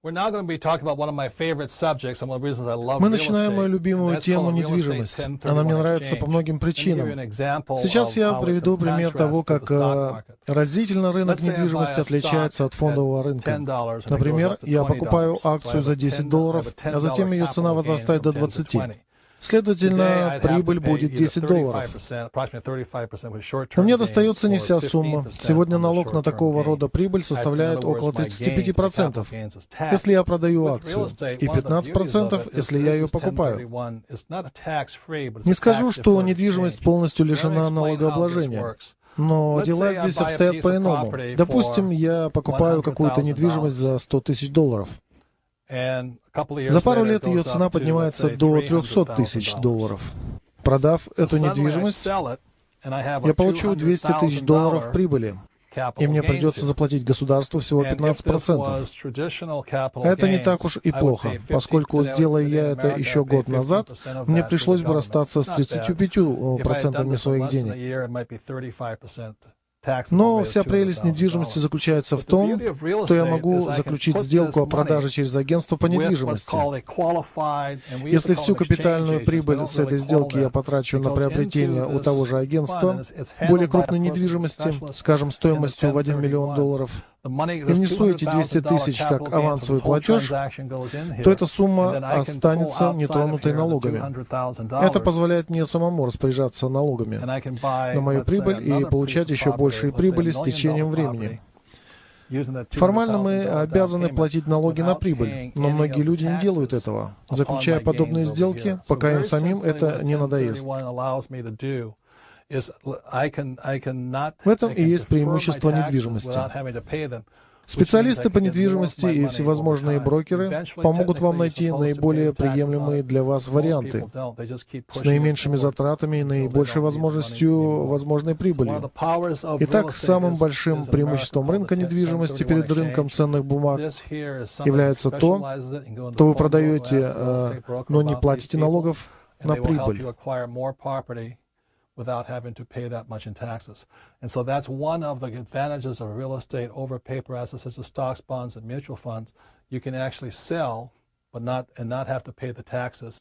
Мы начинаем мою любимую тему недвижимость. Она мне нравится по многим причинам. Сейчас я приведу пример того, как разительно рынок недвижимости отличается от фондового рынка. Например, я покупаю акцию за $10, а затем ее цена возрастает до 20. Следовательно, прибыль будет $10. Но мне достается не вся сумма. Сегодня налог на такого рода прибыль составляет около 35%, если я продаю акцию, и 15%, если я ее покупаю. Не скажу, что недвижимость полностью лишена налогообложения. Но дела здесь обстоят по-иному. Допустим, я покупаю какую-то недвижимость за $100 000. За пару лет ее цена поднимается до $300 000. Продав эту недвижимость, я получу $200 000 прибыли, и мне придется заплатить государству всего 15%. Это не так уж и плохо, поскольку, сделая я это еще год назад, мне пришлось бы расстаться с 35% своих денег. Но вся прелесть недвижимости заключается в том, что я могу заключить сделку о продаже через агентство по недвижимости. Если всю капитальную прибыль с этой сделки я потрачу на приобретение у того же агентства более крупной недвижимости, скажем, стоимостью в $1 миллион, и внесу эти 200 000 как авансовый платеж, то эта сумма останется нетронутой налогами. Это позволяет мне самому распоряжаться налогами на мою прибыль и получать еще большие прибыли с течением времени. Формально мы обязаны платить налоги на прибыль, но многие люди не делают этого, заключая подобные сделки, пока им самим это не надоест. В этом и есть преимущество недвижимости. Специалисты по недвижимости и всевозможные брокеры помогут вам найти наиболее приемлемые для вас варианты с наименьшими затратами и наибольшей возможностью возможной прибыли. Итак, самым большим преимуществом рынка недвижимости перед рынком ценных бумаг является то, что вы продаете, но не платите налогов на прибыль. Without having to pay that much in taxes. And so that's one of the advantages of real estate over paper assets such as stocks, bonds, and mutual funds. You can actually sell, but not have to pay the taxes.